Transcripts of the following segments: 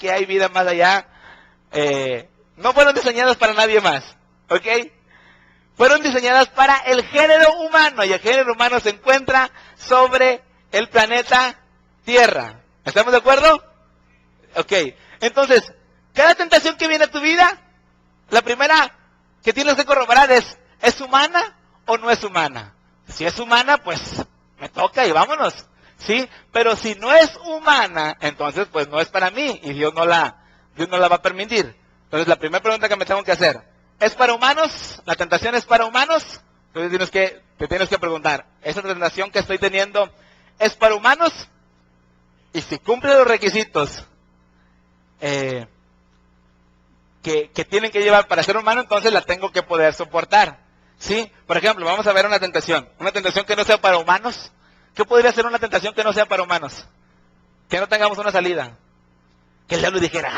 que hay vida más allá, no fueron diseñadas para nadie más, ¿ok? Fueron diseñadas para el género humano, y el género humano se encuentra sobre el planeta Tierra. ¿Estamos de acuerdo? Ok, entonces, cada tentación que viene a tu vida, la primera que tienes que corroborar ¿es humana o no es humana? Si es humana, pues me toca y vámonos, ¿sí? Pero si no es humana, entonces pues no es para mí, y Dios no la va a permitir. Entonces la primera pregunta que me tengo que hacer, ¿es para humanos? ¿La tentación es para humanos? Entonces te tienes que preguntar, ¿esa tentación que estoy teniendo es para humanos? Y si cumple los requisitos que tienen que llevar para ser humano, entonces la tengo que poder soportar, ¿sí? Por ejemplo, vamos a ver una tentación que no sea para humanos. ¿Qué podría ser una tentación que no sea para humanos? Que no tengamos una salida. Que el diablo dijera,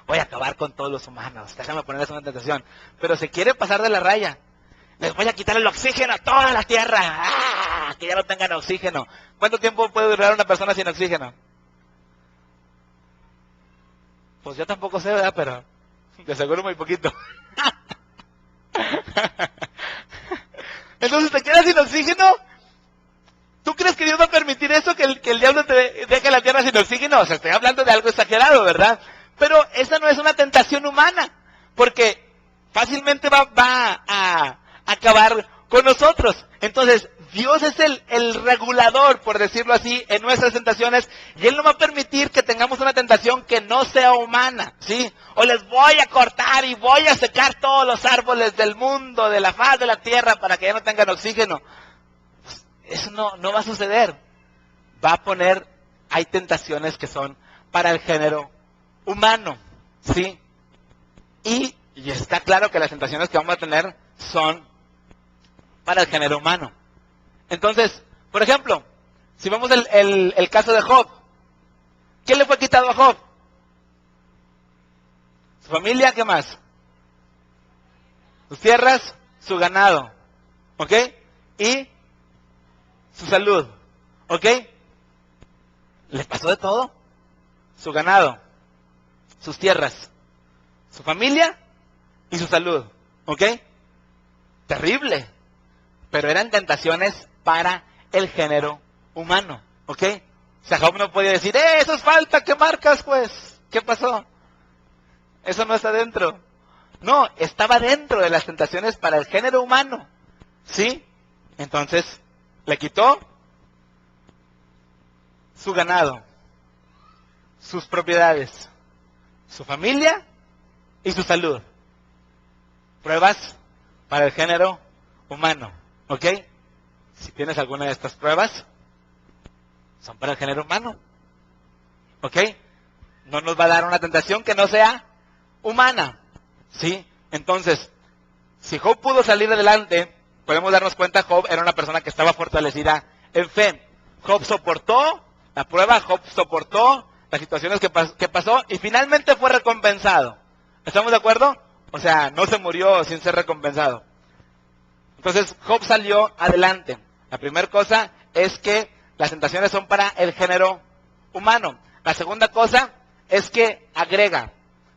voy a acabar con todos los humanos, déjame ponerles una tentación. Pero se quiere pasar de la raya. Les voy a quitar el oxígeno a toda la tierra. Que ya no tengan oxígeno. ¿Cuánto tiempo puede durar una persona sin oxígeno? Pues yo tampoco sé, ¿verdad? Pero de seguro muy poquito. Entonces te quedas sin oxígeno. ¿Tú crees que Dios va a permitir eso? Que el diablo te deje la tierra sin oxígeno. O sea, estoy hablando de algo exagerado, ¿verdad? Pero esa no es una tentación humana. Porque fácilmente va a acabar con nosotros. Entonces, Dios es el regulador, por decirlo así, en nuestras tentaciones, y Él no va a permitir que tengamos una tentación que no sea humana, ¿sí? O les voy a cortar y voy a secar todos los árboles del mundo, de la faz de la tierra, para que ya no tengan oxígeno. Pues, eso no va a suceder. Va a poner, hay tentaciones que son para el género humano, ¿sí? Y está claro que las tentaciones que vamos a tener son para el género humano. Entonces, por ejemplo, si vemos el caso de Job, ¿qué le fue quitado a Job? Su familia, ¿qué más? Sus tierras, su ganado, ¿ok? Y su salud, ¿ok? Le pasó de todo. Su ganado, sus tierras, su familia y su salud, ¿ok? Terrible. Pero eran tentaciones para el género humano, ¿ok? O sea, Job no podía decir, eso es falta, ¿qué marcas, pues? ¿Qué pasó? Eso no está dentro. No, estaba dentro de las tentaciones para el género humano, ¿sí? Entonces, le quitó su ganado, sus propiedades, su familia y su salud. Pruebas para el género humano. ¿Ok? Si tienes alguna de estas pruebas, son para el género humano. ¿Ok? No nos va a dar una tentación que no sea humana. ¿Sí? Entonces, si Job pudo salir adelante, podemos darnos cuenta, Job era una persona que estaba fortalecida en fe. Job soportó la prueba, Job soportó las situaciones que pasó y finalmente fue recompensado. ¿Estamos de acuerdo? O sea, no se murió sin ser recompensado. Entonces, Job salió adelante. La primera cosa es que las tentaciones son para el género humano. La segunda cosa es que agrega.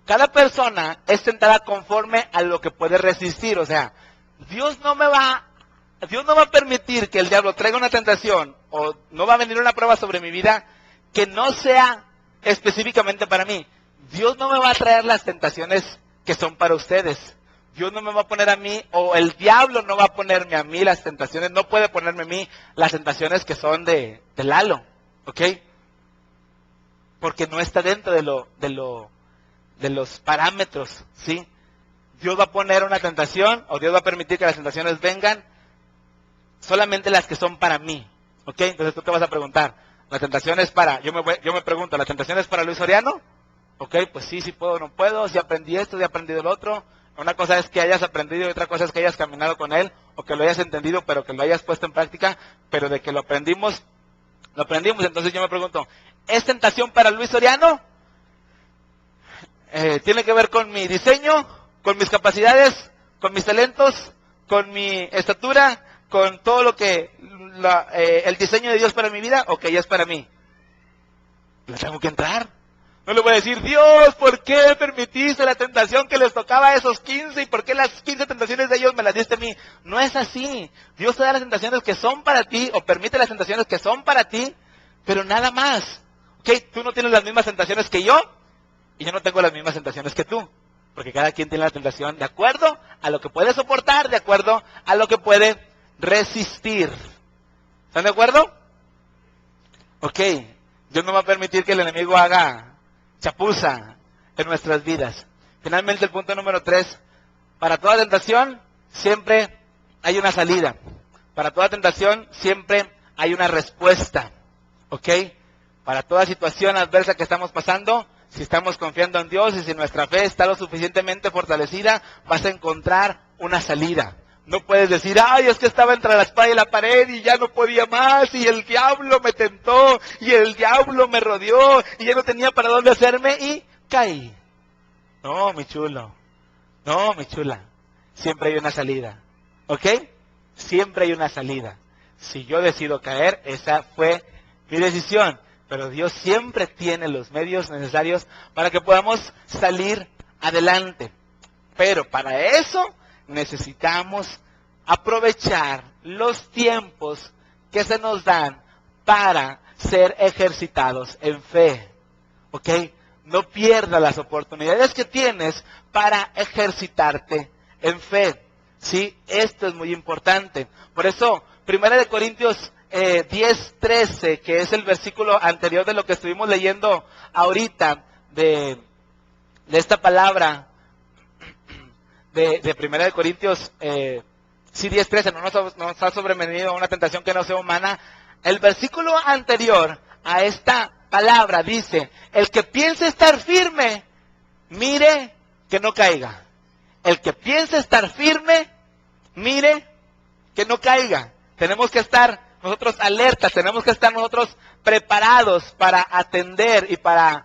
Cada persona es tentada conforme a lo que puede resistir. O sea, Dios no va a permitir que el diablo traiga una tentación o no va a venir una prueba sobre mi vida que no sea específicamente para mí. Dios no me va a traer las tentaciones que son para ustedes. Dios no me va a poner a mí, o el diablo no va a ponerme a mí las tentaciones, no puede ponerme a mí las tentaciones que son de Lalo, ¿ok? Porque no está dentro de los parámetros, ¿sí? Dios va a poner una tentación, o Dios va a permitir que las tentaciones vengan, solamente las que son para mí, ¿ok? Entonces tú te vas a preguntar, ¿la tentación es para, yo me pregunto, ¿la tentación es para Luis Soriano? ¿Ok? Pues sí puedo, no puedo, si aprendí esto, si aprendí el otro. Una cosa es que hayas aprendido y otra cosa es que hayas caminado con Él, o que lo hayas entendido, pero que lo hayas puesto en práctica, pero de que lo aprendimos. Entonces yo me pregunto, ¿es tentación para Luis Soriano? ¿Tiene que ver con mi diseño, con mis capacidades, con mis talentos, con mi estatura, con todo lo que, el diseño de Dios para mi vida, o que ya es para mí? ¿Le tengo que entrar? No le voy a decir, Dios, ¿por qué permitiste la tentación que les tocaba a esos 15? ¿Y por qué las 15 tentaciones de ellos me las diste a mí? No es así. Dios te da las tentaciones que son para ti, o permite las tentaciones que son para ti, pero nada más. Ok, tú no tienes las mismas tentaciones que yo, y yo no tengo las mismas tentaciones que tú. Porque cada quien tiene la tentación de acuerdo a lo que puede soportar, de acuerdo a lo que puede resistir. ¿Están de acuerdo? Ok, Dios no va a permitir que el enemigo haga chapuza en nuestras vidas. Finalmente, el punto número 3. Para toda tentación, siempre hay una salida. Para toda tentación, siempre hay una respuesta. ¿Ok? Para toda situación adversa que estamos pasando, si estamos confiando en Dios y si nuestra fe está lo suficientemente fortalecida, vas a encontrar una salida. No puedes decir, ay, es que estaba entre la espada y la pared y ya no podía más, y el diablo me tentó, y el diablo me rodeó, y ya no tenía para dónde hacerme, y caí. No, mi chulo. No, mi chula. Siempre hay una salida. ¿Ok? Siempre hay una salida. Si yo decido caer, esa fue mi decisión. Pero Dios siempre tiene los medios necesarios para que podamos salir adelante. Pero para eso necesitamos aprovechar los tiempos que se nos dan para ser ejercitados en fe. ¿Ok? No pierdas las oportunidades que tienes para ejercitarte en fe. ¿Sí? Esto es muy importante. Por eso, 1 Corintios 10:13, que es el versículo anterior de lo que estuvimos leyendo ahorita, de esta palabra, de 1 Corintios, sí, 10:13, no nos ha sobrevenido una tentación que no sea humana. El versículo anterior a esta palabra dice, el que piense estar firme, mire que no caiga. El que piense estar firme, mire que no caiga. Tenemos que estar nosotros alertas, tenemos que estar nosotros preparados para atender y para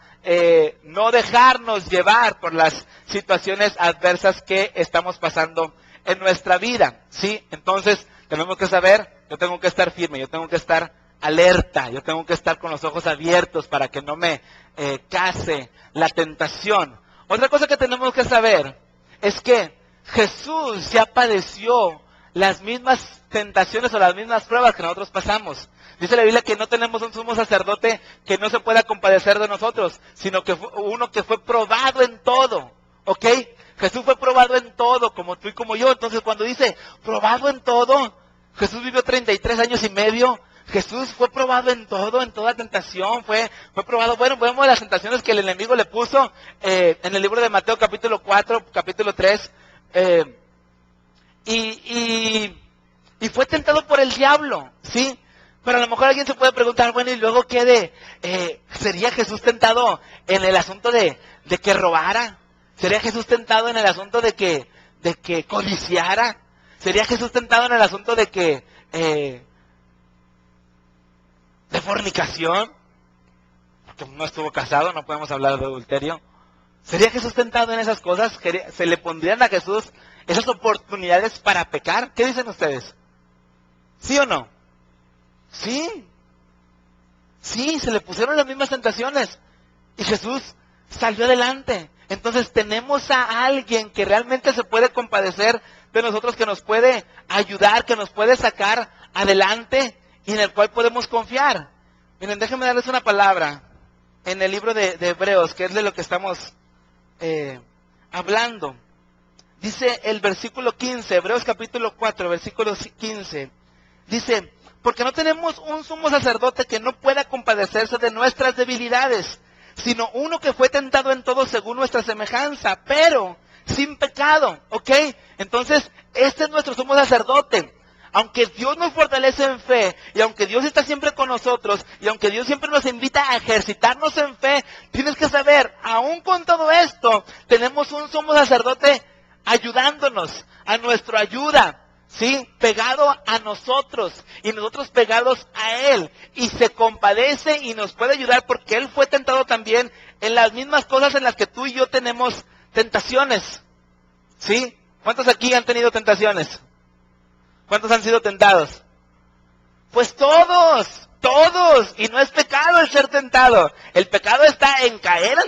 no dejarnos llevar por las situaciones adversas que estamos pasando en nuestra vida, ¿sí? Entonces, tenemos que saber, yo tengo que estar firme, yo tengo que estar alerta, yo tengo que estar con los ojos abiertos para que no me case la tentación. Otra cosa que tenemos que saber es que Jesús ya padeció las mismas tentaciones o las mismas pruebas que nosotros pasamos. Dice la Biblia que no tenemos un sumo sacerdote que no se pueda compadecer de nosotros, sino que uno que fue probado en todo, ¿ok? Jesús fue probado en todo, como tú y como yo. Entonces cuando dice probado en todo, Jesús vivió 33 años y medio. Jesús fue probado en todo, en toda tentación, fue probado. Bueno, vemos las tentaciones que el enemigo le puso en el libro de Mateo capítulo 4, capítulo 3, y fue tentado por el diablo, ¿sí? Pero a lo mejor alguien se puede preguntar, bueno, ¿y luego qué sería Jesús tentado en el asunto de que robara? ¿Sería Jesús tentado en el asunto de que codiciara? ¿Sería Jesús tentado en el asunto de que de fornicación? Porque no estuvo casado, no podemos hablar de adulterio. ¿Sería Jesús tentado en esas cosas? ¿Se le pondrían a Jesús esas oportunidades para pecar? ¿Qué dicen ustedes? ¿Sí o no? Sí. Sí, se le pusieron las mismas tentaciones. Y Jesús salió adelante. Entonces tenemos a alguien que realmente se puede compadecer de nosotros, que nos puede ayudar, que nos puede sacar adelante y en el cual podemos confiar. Miren, déjenme darles una palabra en el libro de Hebreos, que es de lo que estamos hablando. Dice el versículo 15, Hebreos capítulo 4, versículo 15. Dice, porque no tenemos un sumo sacerdote que no pueda compadecerse de nuestras debilidades, sino uno que fue tentado en todo según nuestra semejanza, pero sin pecado, ¿ok? Entonces, este es nuestro sumo sacerdote. Aunque Dios nos fortalece en fe, y aunque Dios está siempre con nosotros, y aunque Dios siempre nos invita a ejercitarnos en fe, tienes que saber, aún con todo esto, tenemos un sumo sacerdote ayudándonos, a nuestra ayuda, ¿sí? Pegado a nosotros, y nosotros pegados a Él, y se compadece y nos puede ayudar porque Él fue tentado también en las mismas cosas en las que tú y yo tenemos tentaciones, ¿sí? ¿Cuántos aquí han tenido tentaciones? ¿Cuántos han sido tentados? Pues todos, y no es pecado el ser tentado. El pecado está en caer